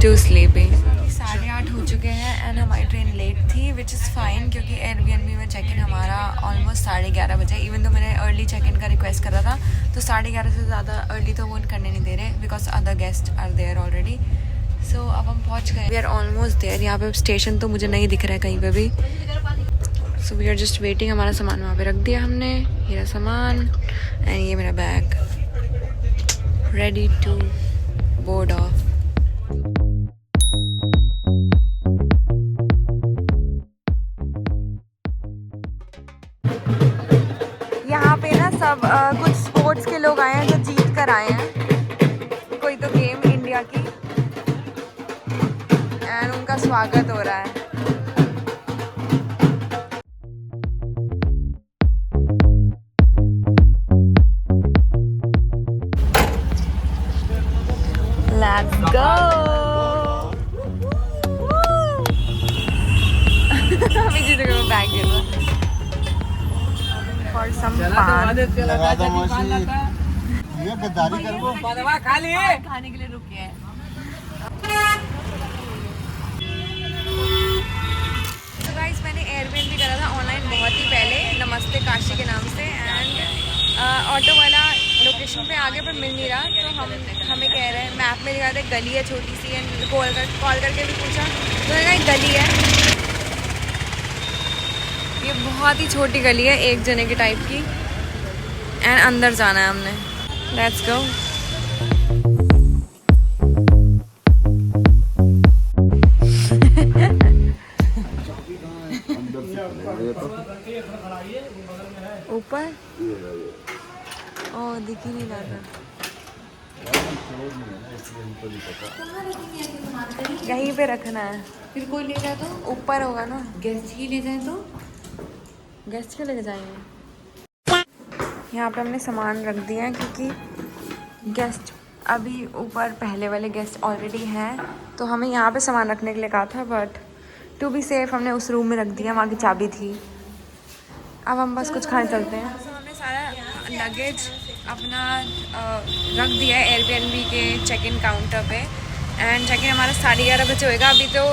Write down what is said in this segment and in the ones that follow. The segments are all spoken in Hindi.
To sleepy. 8:30 हो चुके हैं एंड हमारी ट्रेन लेट थी विच इज़ फाइन क्योंकि एयरबीएनबी में चेक इन हमारा ऑलमोस्ट 11:30 बजे। इवन तो मैंने अर्ली चेक इन का रिक्वेस्ट करा था तो 11:30 से ज़्यादा अर्ली तो वो करने नहीं दे रहे because other guest are there already. So अब हम पहुँच गए, वी आर ऑलमोस्ट देयर। यहाँ पे स्टेशन तो मुझे नहीं दिख रहा है कहीं पे भी। So we are just waiting. हमारा सामान वहाँ पे रख दिया हमने, मेरा सामान एंड ये मेरा bag, ready to board off. यहाँ पे ना सब कुछ स्पोर्ट्स के लोग आए हैं जो जीत कर आए हैं, कोई तो गेम इंडिया की, एंड उनका स्वागत हो रहा है। Let's go! अभी जीत गए बैग दे दो for some पान। ये गद्दारी कर वो खाने के लिए रुके हैं। तो गाइस मैंने एयरबीएनबी करा था ऑनलाइन बहुत ही पहले, नमस्ते काशी के नाम से, एंड ऑटो वाला लोकेशन पे आगे पर मिल नहीं रहा तो हमें कह रहे हैं, मैप में दिखा रहे गली है छोटी सी, एंड कॉल करके भी पूछा तो मैंने कहा एक गली है, ये बहुत ही छोटी गली है, एक जने के टाइप की, एंड अंदर जाना है हमने। Let's go. ऊपर ओ दिख ही नहीं रहा था, यहीं पे रखना है। फिर कोई ले जाए तो ऊपर होगा ना, गेस्ट ही ले जाए तो गेस्ट क्यों लेके जाएंगे। यहाँ पे हमने सामान रख दिया है क्योंकि गेस्ट अभी ऊपर पहले वाले गेस्ट ऑलरेडी हैं तो हमें यहाँ पे सामान रखने के लिए कहा था, बट टू बी सेफ हमने उस रूम में रख दिया, वहाँ की चाबी थी। अब हम बस कुछ खाने चलते हैं। तो हमने सारा लगेज अपना रख दिया है एयरबीएनबी के चेक इन काउंटर पे, एंड चेक इन हमारा 11:30 बजे होएगा। अभी तो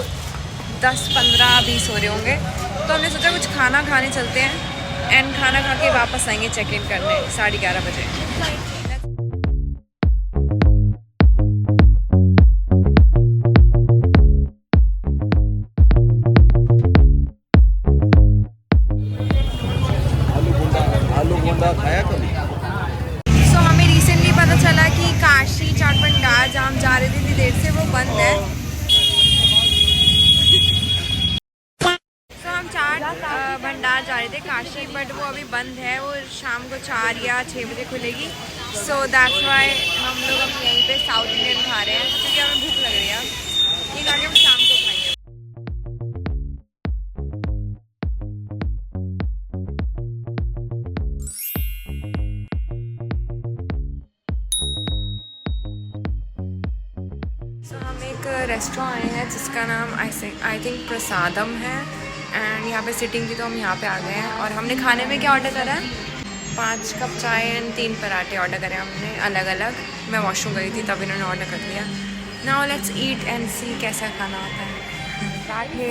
10, 15, 20 हो रहे होंगे, तो हमने सोचा कुछ खाना खाने चलते हैं एंड खाना खा के वापस आएंगे चेक इन करने 11:30 बजे। खाया कभी? सो हमें रिसेंटली पता चला कि काशी चाट भंडार जहाँ हम जा रहे थे इतनी देर से वो बंद है। सो हम चाट भंडार जा रहे थे काशी, बट वो अभी बंद है, वो शाम को 4 या 6 बजे खुलेगी। सो दैट्स वाई हम लोग अब यहीं पे साउथ इंडियन खा रहे हैं क्योंकि हमें भूख लग रही है। ये खा के हम शाम को खाएंगे। हम एक रेस्टोरेंट आए हैं जिसका नाम आई थिंक प्रसादम है, एंड यहाँ पे सिटिंग थी तो हम यहाँ पे आ गए हैं। और हमने खाने में क्या ऑर्डर करा है, 5 कप चाय एंड 3 पराठे ऑर्डर करे हमने अलग अलग। मैं वॉशरूम गई थी तब इन्होंने ऑर्डर कर दिया। नाउ लेट्स ईट एंड सी कैसा खाना होता है। पराठे,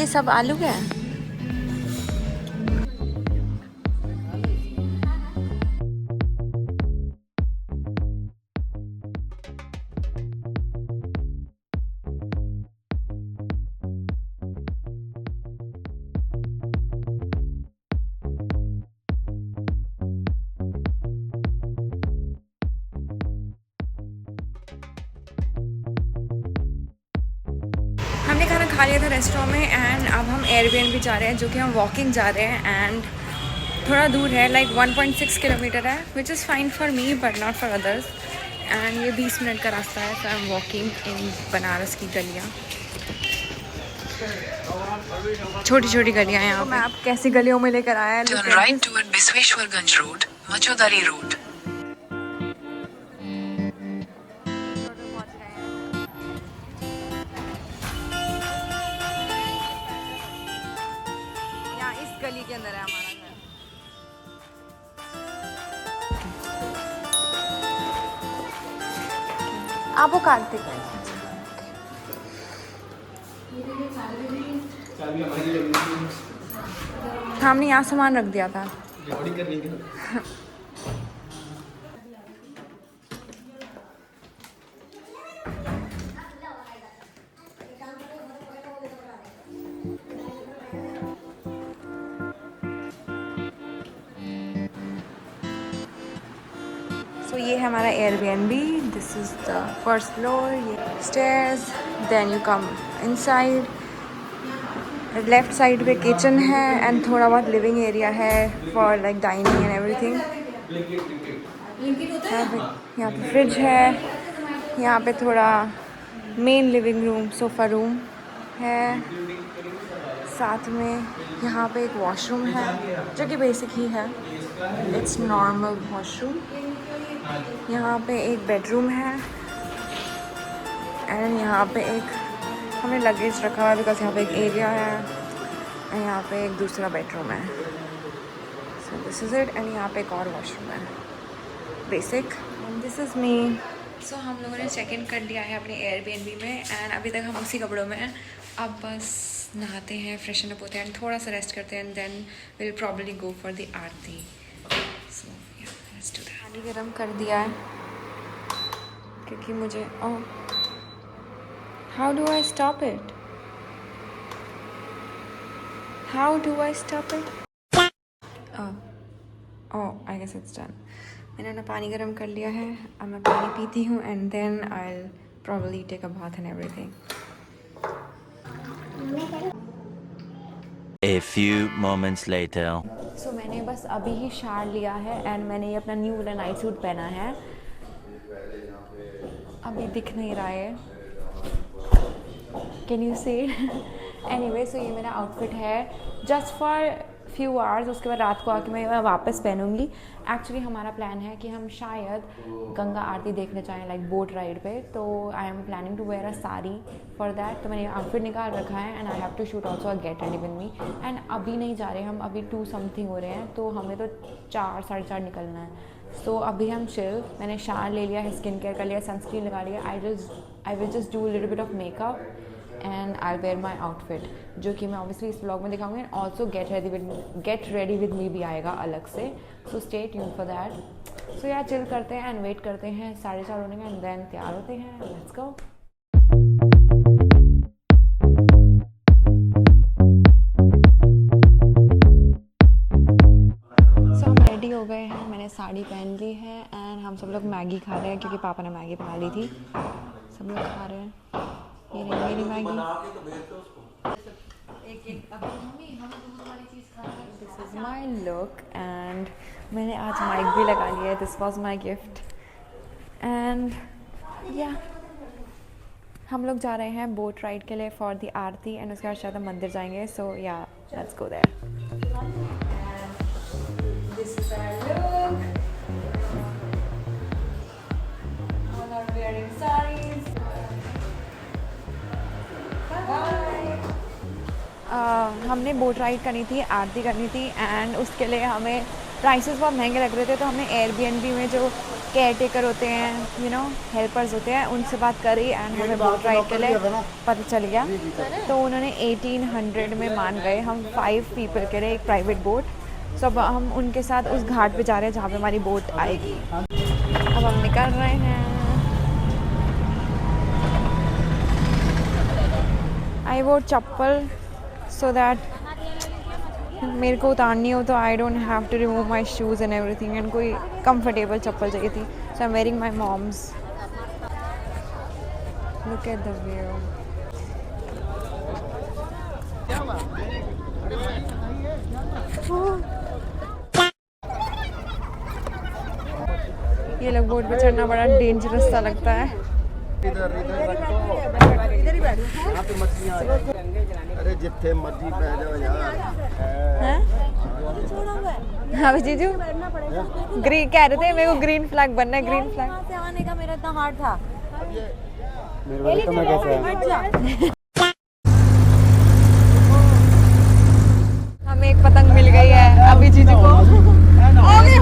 ये सब आलू का है। हमने खाना खा लिया था रेस्टोरेंट में, एंड अब हम एयरबीएनबी जा रहे हैं, जो कि हम वॉकिंग जा रहे हैं, एंड थोड़ा दूर है, लाइक 1.6 किलोमीटर है, which is fine for me but not for others. And ये 20 मिनट का रास्ता है, so I am walking in Banaras की गलियाँ, छोटी छोटी गलियाँ यहाँ पे। मैप कैसी गलियों में लेकर आया है। Turn right toward Bisweshwarganj Road, Machudari Road. गली के अंदर है हमारा घर। आप वो कार्तिक हमने यहाँ सामान रख दिया था। So ये है हमारा Airbnb. This is the first floor. ये stairs. Then you come inside. Left side पे किचन है एंड थोड़ा बहुत लिविंग एरिया है for like dining and everything. यहाँ पे फ्रिज है। यहाँ पे थोड़ा main living room sofa room है। साथ में यहाँ पे एक वॉशरूम है जो कि बेसिक ही है, इट्स नॉर्मल वॉशरूम। यहाँ पे एक बेडरूम है एंड यहाँ पे एक हमने लगेज रखा हुआ है बिकॉज यहाँ पे एक एरिया है एंड यहाँ पे एक दूसरा बेडरूम है। So this is it. And यहाँ पे एक और वॉशरूम है basic. This is me. So हम लोगों ने चेक इन कर लिया है अपने एयरबीएनबी में एंड अभी तक हम उसी कपड़ों में हैं। अब बस नहाते हैं, फ्रेशन अप होते हैं एंड थोड़ा सा रेस्ट करते हैं and then will probably go for the aarti. So let's do that. पानी गर्म कर दिया है क्योंकि मुझे How do I stop it? How do I stop it? Oh, I guess it's done. मैंने ना पानी गर्म कर लिया है। अब मैं पानी पीती हूँ and then I'll probably take a bath and everything. A few moments later. So मैंने बस अभी ही शावर लिया है एंड मैंने ये अपना न्यू वाला नाइट सूट पहना है। अभी दिख नहीं रहा है, कैन यू सी? एनीवे, सो ये मेरा आउटफिट है जस्ट फॉर फ्यू आवर्स। उसके बाद रात को आके मैं वापस पहनूंगी। एक्चुअली हमारा प्लान है कि हम शायद गंगा आरती देखने जाएं लाइक बोट राइड पे, तो I am planning to wear a sari for that. तो मैंने आउटफिट निकाल रखा है and I have to shoot also get ready with me. And अभी नहीं जा रहे हम, अभी 2 समथिंग हो रहे हैं, तो हमें तो 4 साढ़े 4 निकलना है। तो अभी हम चिल। मैंने शावर ले लिया है, स्किन केयर कर लिया, सनस्क्रीन लगा लिया। I will just do little bit of makeup and I wear my outfit, जो कि मैं ऑब्वियसली इस ब्लॉग में दिखाऊंगी। And also get ready with me भी आएगा अलग से, so stay tuned for that. So यार चिल करते हैं एंड वेट करते हैं 4:30 होने का एंड देन तैयार होते हैं। Let's go. सो हम रेडी हो गए हैं, मैंने साड़ी पहन ली है एंड हम सब लोग मैगी खा रहे हैं क्योंकि पापा ने मैगी बना ली थी। सब लोग खा रहे हैं। ये रही मेरी Maggi. This is my look and मैंने आज माइक भी लगा लिया है। This was my gift and या हम लोग जा रहे हैं बोट राइड के लिए फॉर द आरती एंड उसके बाद शायद हम मंदिर जाएंगे। So yeah let's go there. This is our look. All are wearing saris. हमने बोट राइड करनी थी, आरती करनी थी एंड उसके लिए हमें प्राइसेस बहुत महंगे लग रहे थे। तो हमने एयरबीएनबी में जो केयर टेकर होते हैं, यू नो हेल्पर्स होते हैं, उनसे बात करी एंड हमें बोट राइड के लिए पता चल गया। तो उन्होंने 1800 में मान गए हम 5 पीपल के लिए एक प्राइवेट बोट। सो अब हम उनके साथ उस घाट पे जा रहे हैं जहाँ पे हमारी बोट आएगी। अब हम निकल रहे हैं। आई वोट चप्पल so that मेरे को उतारनी हो तो I don't have to remove my shoes and everything and कोई कंफर्टेबल चप्पल चाहिए थी। So I am wearing my mom's. Look at the view. ये लोग बोट पे चढ़ना बड़ा डेंजरस सा लगता है। अरे जिथे मर्जी पै जाओ यार। हाँ जीजू ग्रीन कह रहे थे, मेरे को ग्रीन फ्लैग बनना है। ग्रीन फ्लैग से आने का मेरा इतना हार्ड था। मेरे को मैं कैसे हमें एक पतंग मिल गई है अभी जीजू को। होगी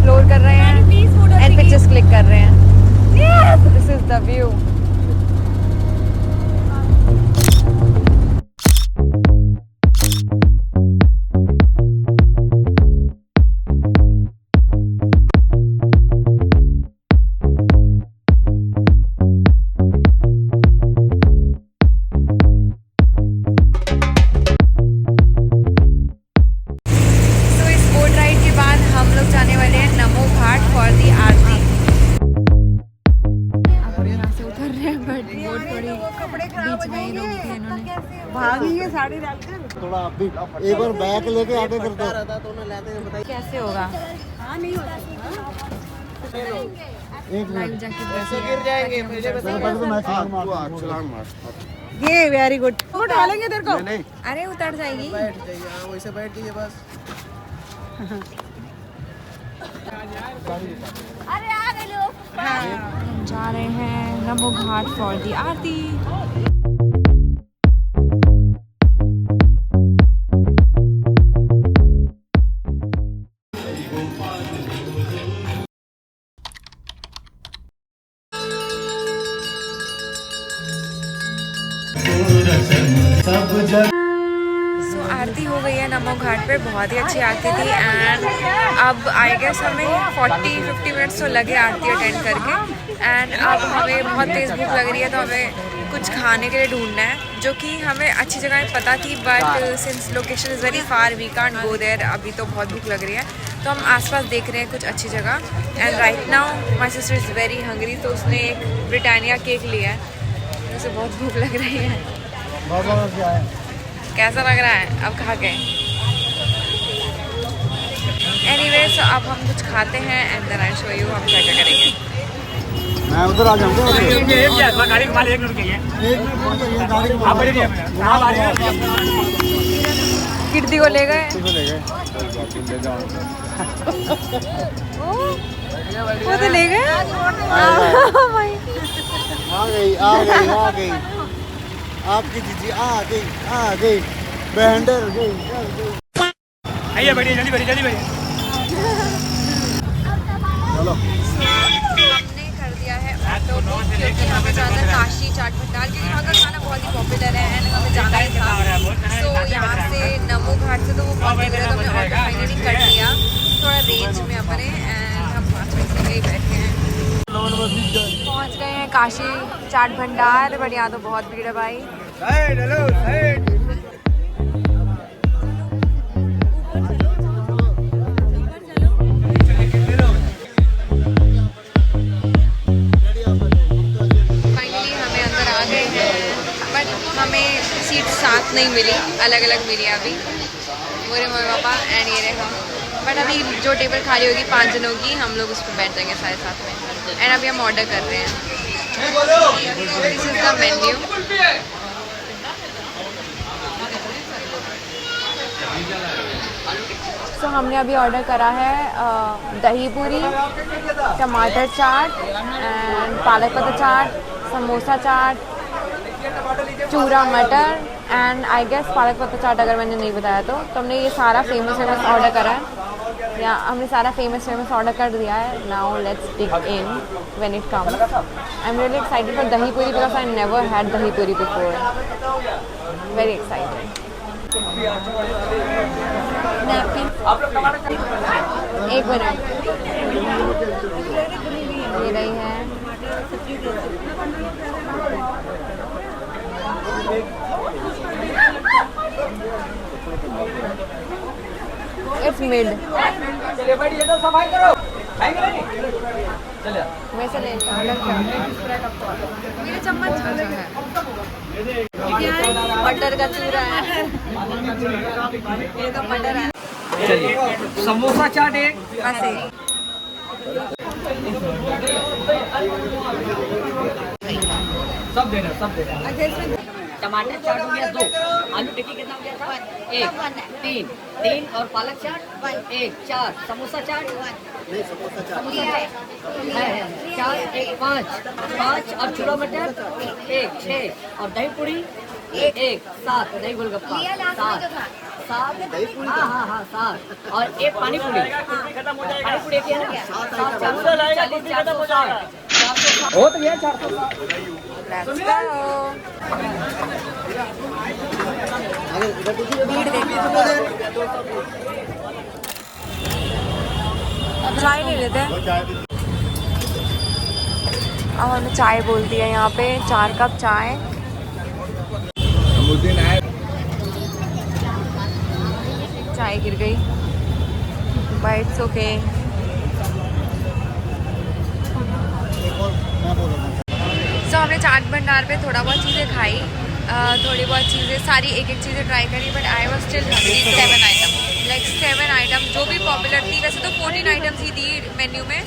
एक्सप्लोर कर रहे हैं एंड पिक्चर्स क्लिक कर रहे हैं। This is the view. जाने वाले हैं नमो घाट फॉर दी आरती। अब हम यहाँ से उतर रहे हैं बट बोट थोड़ी बीच में ही रोक दी इन्होंने। भागी ये साड़ी डालकर थोड़ा आप भी एक बार बैक लेके आगे कर दो। कैसे होगा? लाइफ जैकेट गिर जाएंगे। ये वेरी गुड। वो डालेंगे तेरे को। अरे उतर जाएगी। बैठ जाइए, वैसे बैठ जाइए बस। अरे आ गए लोग। हम जा रहे हैं नमो घाट फॉर दी आरती। आरती हो गई है नमो घाट पे, बहुत ही अच्छी आरती थी। एंड अब आई गेस हमें 40-50 मिनट्स तो लगे आरती अटेंड करके। एंड अब हमें बहुत तेज़ भूख लग रही है, तो हमें कुछ खाने के लिए ढूंढना है, जो कि हमें अच्छी जगह पता थी, but since location is very far we can't go there. अभी तो बहुत भूख लग रही है, तो हम आसपास देख रहे हैं कुछ अच्छी जगह। And right now my sister is very hungry, तो उसने एक ब्रिटानिया केक लिया है, उसे बहुत भूख लग रही है। कैसा लग रहा है अब खा के? एनीवे, सो अब हम कुछ खाते हैं and then I show you हम क्या क्या करेंगे। मैं उधर आ जाऊंगा। कीर्ति को ले गए। वो तो ले गए। आ गई आपकी जीजी आ गई बैंडर गई। आइए बैठिए, जल्दी बैठिए। चलो हमने कर दिया है ऑटो बुक, क्योंकि हमें जाना है काशी चाट भंडार, क्योंकि वहाँ का खाना बहुत ही पॉपुलर है एंड हमें जाना ही था। सो यहाँ से नमो घाट से तो वो बहुत दूर है, तो हमने ऑटो फाइनली कर लिया थोड़ा रेंज में अपने। एंड हम 5 मिनट से गए बैठे हैं, पहुँच गए हैं काशी चाट भंडार। बट यहाँ तो बहुत भीड़ है भाई। हमें सीट साथ नहीं मिली, अलग अलग मिली अभी मेरे मम्मी पापा एंड ये रहा। बट अभी जो टेबल खाली होगी 5 जनों की, हम लोग उस पर बैठ जाएंगे सारे साथ में। एंड अभी हम ऑर्डर कर रहे हैं। This is the menu. So हमने अभी ऑर्डर करा है दही पूरी, टमाटर चाट एंड पालक पत्ता चाट, समोसा चाट, चूरा मटर एंड आई गेस पालक पत्ता चाट, अगर मैंने नहीं बताया तो। हमने ये सारा फेमस ऑर्डर करा है, या हमने सारा फेमस ऑर्डर कर दिया है। Now let's dig in when it comes. I am really excited for दही पूरी बिकॉज आई नेवर हैड दही पूरी बिफोर। Very excited. एक मिनट, ये रही है। It's mid. वैसे ले मेरे चम्मच है। मटर का चूरा है, ये तो मटर है। चलिए समोसा चाट एक, बस एक। सब देना। टमाटर चाट हो गया 2, आलू टिक्की कितना हो गया था 1, 3 और पालक चाट 1, 4 समोसा चाट है 4, 1 5 और चूड़ा मटर 1, 6 और दही पूरी 1, 7 दही गोलगप्पा 7 सात हाँ हाँ हाँ 7 और एक पानी पूरी पानी पूरी एक है ना 7 हो तो गया 400 Let's go. भीड़ देखो। चाय ले लेते हैं। अब हमें चाय बोलती है यहाँ पे 4 कप चाय। चाय गिर गई, but it's okay. So हमने चाट भंडार पे थोड़ा बहुत चीज़ें खाई, थोड़ी बहुत चीज़ें, सारी एक एक चीज़ें ट्राई करी, but I was still hungry. 7 item, like 7 item जो भी पॉपुलर थी। वैसे तो 14 आइटम्स ही थी मेन्यू में,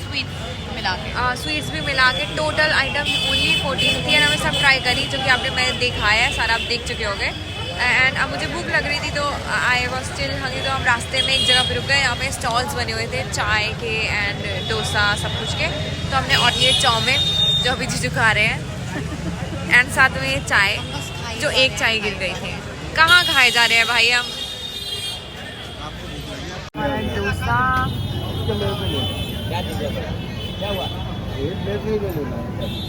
स्वीट्स भी मिला के टोटल आइटम ओनली 14 थी। और हमें सब ट्राई करी, जो कि आपने मैंने दिखाया है, सारा आप देख चुके होंगे। एंड अब मुझे भूख लग रही थी, तो आई वॉज स्टिल हंग्री। तो हम रास्ते में एक जगह पर रुक गए, यहाँ पे स्टॉल्स बने हुए थे चाय के एंड डोसा सब कुछ के। तो हमने और ये चाउमीन जो अभी जीजू खा रहे हैं एंड साथ में ये चाय, जो एक चाय गिर गई थी। कहाँ खाए जा रहे हैं भाई हम? डोसा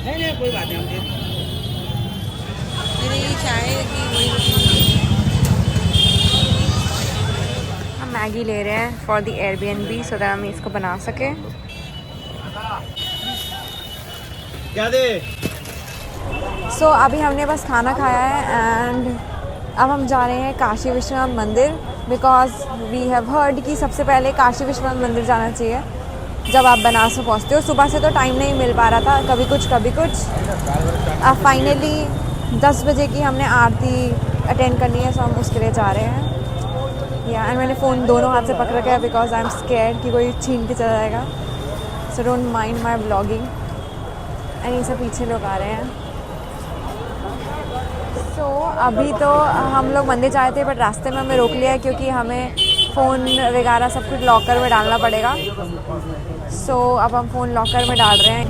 नहीं कोई बात नहीं, मेरी चाय की वही। हम मैगी ले रहे हैं for the Airbnb, so that हम इसको बना सके। क्या दे? सो अभी हमने बस खाना खाया है एंड अब हम जा रहे हैं काशी विश्वनाथ मंदिर, बिकॉज वी हैव हर्ड कि सबसे पहले काशी विश्वनाथ मंदिर जाना चाहिए जब आप बनारस में पहुँचते हो। सुबह से तो टाइम नहीं मिल पा रहा था, कभी कुछ कभी कुछ। अब फाइनली 10 बजे की हमने आरती अटेंड करनी है, सो हम उसके लिए जा रहे हैं। या एंड मैंने फ़ोन दोनों हाथ से पकड़ रखा है, बिकॉज आई एम स्कैर्ड कि कोई छीन के चला जाएगा। So don't mind my blogging. And ये सब पीछे लोग आ रहे हैं। सो अभी तो हम लोग मंदिर जाए थे, बट रास्ते में हमें रोक लिया है क्योंकि हमें फ़ोन वगैरह सब कुछ लॉकर में डालना पड़ेगा। सो अब हम फ़ोन लॉकर में डाल रहे हैं।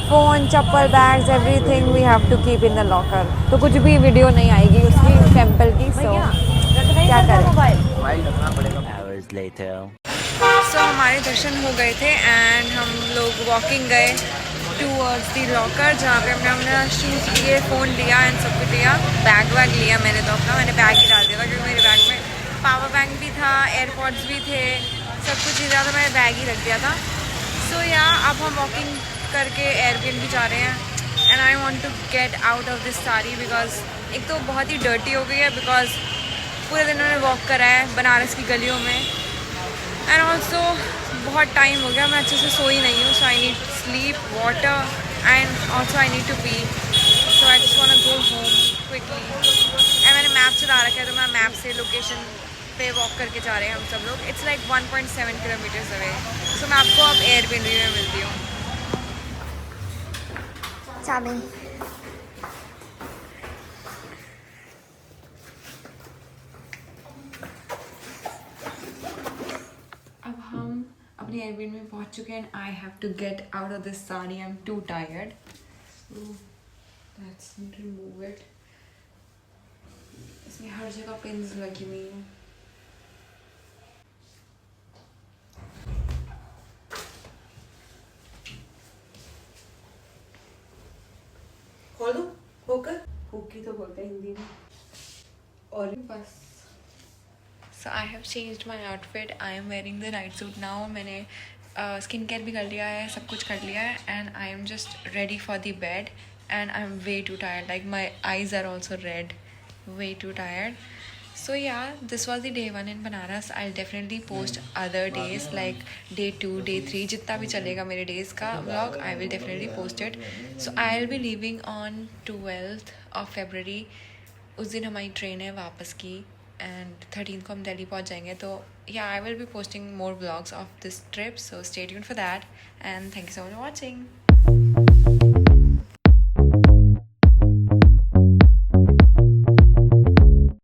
फ़ोन, चप्पल, bags, everything we have to keep in the locker. तो कुछ भी वीडियो नहीं आएगी उसकी टेम्पल की। सो क्या करें? Hours later. सो हमारे दर्शन हो गए थे एंड हम लोग वॉकिंग गए टूवर्ड्स दी लॉकर, जहाँ पे हमने अपना शूज़ लिए, फ़ोन लिया एंड सब कुछ लिया। बैग लिया मैंने तो अपना, मैंने बैग ही डाल दिया था क्योंकि मेरे बैग में पावर बैंक भी था, एयरपॉड्स भी थे, सब कुछ ही ज़्यादा मैंने बैग ही रख दिया था। सो या अब हम वॉकिंग करके एयरबीएनबी जा रहे हैं and I want to get out of this sari, because एक तो बहुत ही डर्टी हो गई है, बिकॉज पूरे दिन मैंने वॉक करा है बनारस की गलियों में। एंड ऑल्सो बहुत टाइम हो गया, मैं अच्छे से सोई नहीं हूँ। So I need sleep, water and also I need to pee. So I just want to go home quickly. And मैंने मैप चला रखा है, तो मैं मैप से लोकेशन पे वॉक करके जा रहे हैं हम सब लोग। It's like 1.7 kilometres away. So मैं आपको अब एयरबीएनबी में मिलती हूँ। चाबी अब हम अपने एयरबीएनबी में पहुंच चुके हैं and I have to get out of this sari. I am too tired. Let's remove it. इसमें हर जगह पिन्स लगी हुई हैं। खोल दो होकर, होकी तो बोलते हैं हिंदी में। और बस। So I have changed my outfit. I am wearing the night suit now. मैंने स्किन केयर भी कर लिया है, सब कुछ कर लिया है and I am just ready for the bed and I am way too tired, like my eyes are also red, way too tired. So yeah, this was the day 1 in Banaras. I'll definitely post other days like day 2, day 3, जितना भी चलेगा मेरे days का vlog, I will definitely post it. So I'll be leaving on 12th of February. उस दिन हमारी ट्रेन है वापस की and 13th को हम दिल्ली पहुंच जाएंगे. तो yeah, I will be posting more vlogs of this trip. So stay tuned for that and thank you so much for watching.